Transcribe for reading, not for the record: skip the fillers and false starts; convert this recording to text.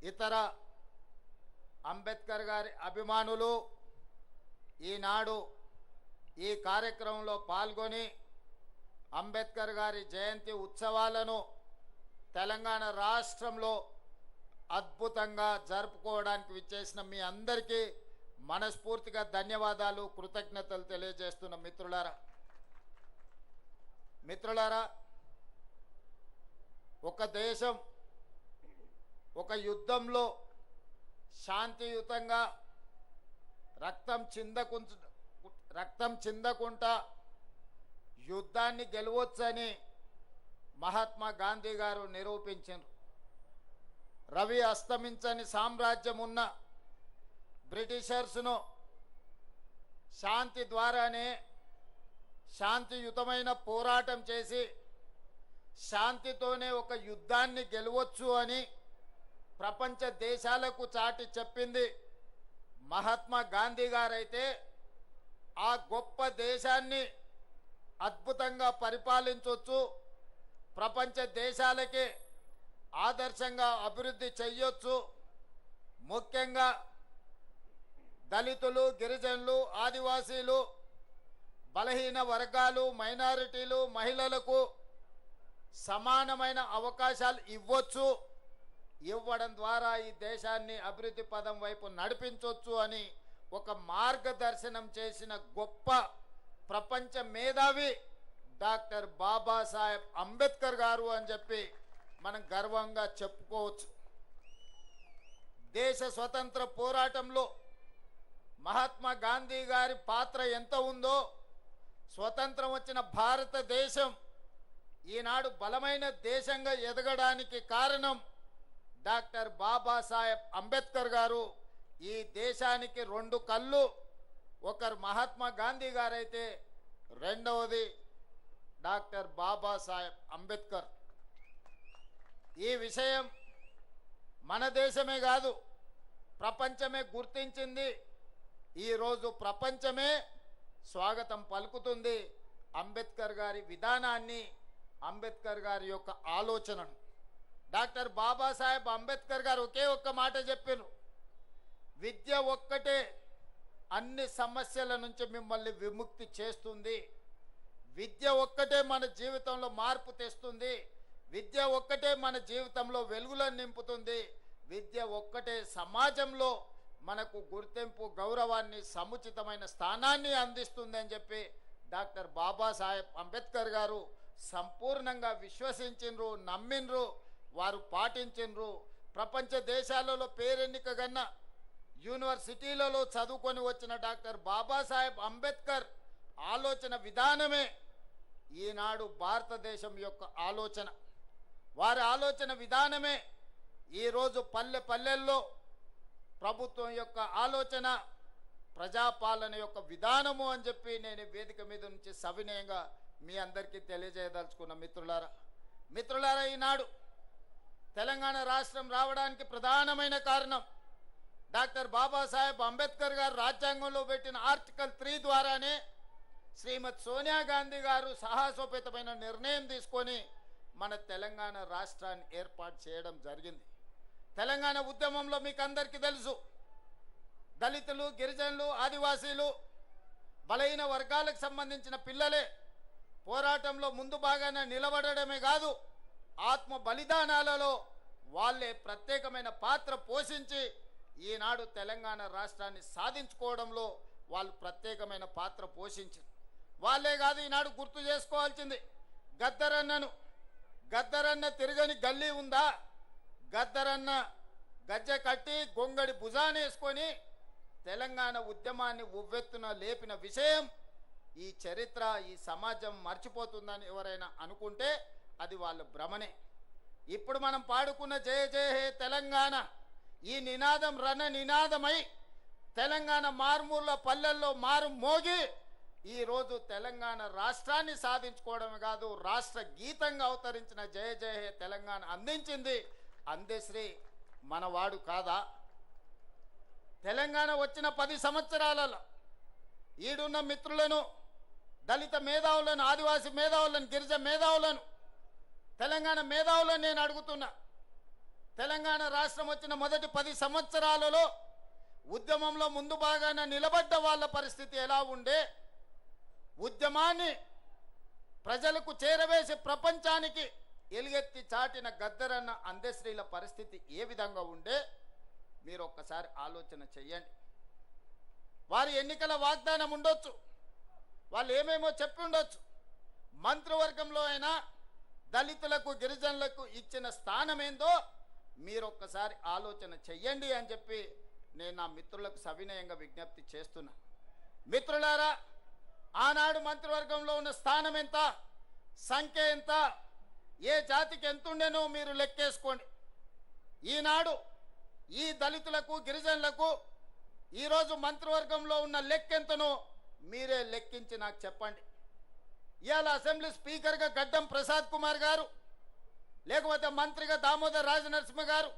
ఇతర అంబేద్కర్ గారి అభిమానులు ఈనాడు ఈ కార్యక్రమంలో పాల్గొని అంబేద్కర్ గారి జయంతి ఉత్సవాలను తెలంగాణ రాష్ట్రంలో అద్భుతంగా జరుపుకోవడానికి విచ్చేసిన మీ అందరికీ మనస్ఫూర్తిగా ధన్యవాదాలు, కృతజ్ఞతలు తెలియజేస్తున్న మిత్రులారా, ఒక దేశం ఒక యుద్ధంలో శాంతియుతంగా రక్తం చిందకుంటా యుద్ధాన్ని గెలవొచ్చని మహాత్మా గాంధీ గారు నిరూపించారు. రవి అస్తమించని సామ్రాజ్యం ఉన్న బ్రిటిషర్స్ను శాంతి ద్వారానే శాంతియుతమైన పోరాటం చేసి శాంతితోనే ఒక యుద్ధాన్ని గెలవచ్చు అని ప్రపంచ దేశాలకు చాటి చెప్పింది మహాత్మా గాంధీ గారైతే ఆ గొప్ప దేశాన్ని అద్భుతంగా పరిపాలించవచ్చు, ప్రపంచ దేశాలకే ఆదర్శంగా అభివృద్ధి చేయొచ్చు. ముఖ్యంగా దళితులు, గిరిజనులు, ఆదివాసీలు, బలహీన వర్గాలు, మైనారిటీలు, మహిళలకు సమానమైన అవకాశాలు ఇవ్వడం ద్వారా ఈ దేశాన్ని అభివృద్ధి పదం వైపు నడిపించవచ్చు అని ఒక మార్గదర్శనం చేసిన గొప్ప ప్రపంచ మేధావి డాక్టర్ బాబాసాహెబ్ అంబేద్కర్ గారు అని చెప్పి మనం గర్వంగా చెప్పుకోవచ్చు. దేశ స్వతంత్ర పోరాటంలో మహాత్మా గాంధీ గారి పాత్ర ఎంత ఉందో, స్వతంత్రం వచ్చిన భారతదేశం ఈనాడు బలమైన దేశంగా ఎదగడానికి కారణం డాక్టర్ బాబాసాహెబ్ అంబేద్కర్ గారు. ఈ దేశానికి రెండు కళ్ళు, ఒకరు మహాత్మా గాంధీ గారైతే రెండవది డాక్టర్ బాబాసాహెబ్ అంబేద్కర్. ఈ విషయం మన దేశమే కాదు, ప్రపంచమే గుర్తించింది. ఈరోజు ప్రపంచమే స్వాగతం పలుకుతుంది అంబేద్కర్ గారి విధానాన్ని, అంబేద్కర్ గారి యొక్క ఆలోచనను. డాక్టర్ బాబాసాహెబ్ అంబేద్కర్ గారు ఒకే ఒక్క మాట చెప్పారు, విద్య ఒక్కటే అన్ని సమస్యల నుంచి మిమ్మల్ని విముక్తి చేస్తుంది, విద్య ఒక్కటే మన జీవితంలో మార్పు తెస్తుంది, విద్య ఒక్కటే మన జీవితంలో వెలుగులను నింపుతుంది, విద్య ఒక్కటే సమాజంలో మనకు గుర్తింపు, గౌరవాన్ని, సముచితమైన స్థానాన్ని అందిస్తుంది అని చెప్పి డాక్టర్ బాబాసాహెబ్ అంబేద్కర్ గారు సంపూర్ణంగా విశ్వసించిండ్రు, నమ్మిండ్రు, వారు పాటించిండ్రు. ప్రపంచ దేశాలలో పేరెన్నికగన్న యూనివర్సిటీలలో చదువుకొని వచ్చిన డాక్టర్ బాబాసాహెబ్ అంబేద్కర్ ఆలోచన విధానమే ఈనాడు భారతదేశం యొక్క ఆలోచన. వారి ఆలోచన విధానమే ఈరోజు పల్లె పల్లెల్లో ప్రభుత్వం యొక్క ఆలోచన, ప్రజాపాలన యొక్క విధానము అని చెప్పి నేను వేదిక మీద నుంచి సవినయంగా మీ అందరికీ తెలియజేయదలుచుకున్న మిత్రులారా, ఈనాడు తెలంగాణ రాష్ట్రం రావడానికి ప్రధానమైన కారణం డాక్టర్ బాబాసాహెబ్ అంబేద్కర్ గారు రాజ్యాంగంలో పెట్టిన ఆర్టికల్ 3 ద్వారానే శ్రీమతి సోనియా గాంధీ గారు సాహసోపేతమైన నిర్ణయం తీసుకొని మన తెలంగాణ రాష్ట్రాన్ని ఏర్పాటు చేయడం జరిగింది. తెలంగాణ ఉద్యమంలో మీకు అందరికీ తెలుసు, దళితులు, గిరిజనులు, ఆదివాసీలు, బలహీన వర్గాలకు సంబంధించిన పిల్లలే పోరాటంలో ముందు భాగాన నిలబడడమే కాదు, ఆత్మ బలిదానాలలో వాళ్ళే ప్రత్యేకమైన పాత్ర పోషించి ఈనాడు తెలంగాణ రాష్ట్రాన్ని సాధించుకోవడంలో వాళ్ళు ప్రత్యేకమైన పాత్ర పోషించారు. వాళ్ళే కాదు, ఈనాడు గుర్తు చేసుకోవాల్సింది గద్దరన్న తిరగని గల్లీ ఉందా? గద్దరన్న గజ్జె కట్టి గొంగడి భుజానేసుకొని తెలంగాణ ఉద్యమాన్ని ఉవ్వెత్తున లేపిన విషయం ఈ చరిత్ర, ఈ సమాజం మర్చిపోతుందని ఎవరైనా అనుకుంటే అది వాళ్ళ భ్రమనే. ఇప్పుడు మనం పాడుకున్న జయ జయ హే తెలంగాణ ఈ నినాదం రణ నినాదమై తెలంగాణ మారుమూల పల్లెల్లో మారు మోగి ఈరోజు తెలంగాణ రాష్ట్రాన్ని సాధించుకోవడమే కాదు, రాష్ట్ర గీతంగా అవతరించిన జయ జయ హే తెలంగాణ అందించింది అందశ్రీ మనవాడు కాదా? తెలంగాణ వచ్చిన 10 సంవత్సరాలలో ఈడున్న మిత్రులను, దళిత మేధావులను, ఆదివాసీ మేధావులను, గిరిజన మేధావులను, తెలంగాణ మేధావులను నేను అడుగుతున్నా, తెలంగాణ రాష్ట్రం వచ్చిన మొదటి 10 సంవత్సరాలలో ఉద్యమంలో ముందు భాగాన నిలబడ్డ వాళ్ళ పరిస్థితి ఎలా ఉండే, ఉద్యమాన్ని ప్రజలకు చేరవేసి ప్రపంచానికి ఎలుగెత్తి చాటిన గద్దరన్న అందశ్రీల పరిస్థితి ఏ విధంగా ఉండే మీరు ఒక్కసారి ఆలోచన చెయ్యండి. వారి ఎన్నికల వాగ్దానం ఉండొచ్చు, వాళ్ళు ఏమేమో చెప్పి ఉండొచ్చు, మంత్రివర్గంలో అయినా దళితులకు గిరిజనులకు ఇచ్చిన స్థానం ఏందో మీరు ఒక్కసారి ఆలోచన చెయ్యండి అని చెప్పి నేను నా మిత్రులకు సవినయంగా విజ్ఞప్తి చేస్తున్నా. మిత్రులారా, ఆనాడు మంత్రివర్గంలో ఉన్న స్థానం ఎంత, సంఖ్య ఎంత, ఏ జాతికి ఎంతుండేనో మీరు లెక్కేసుకోండి. ఈనాడు ఈ దళితులకు గిరిజనులకు ఈరోజు మంత్రివర్గంలో ఉన్న లెక్కెంతనో మీరే లెక్కించి నాకు చెప్పండి. ఇవాళ అసెంబ్లీ స్పీకర్గా గడ్డం ప్రసాద్ కుమార్ గారు, లేకపోతే మంత్రిగా దామోదర్ రాజనరసింహ గారు,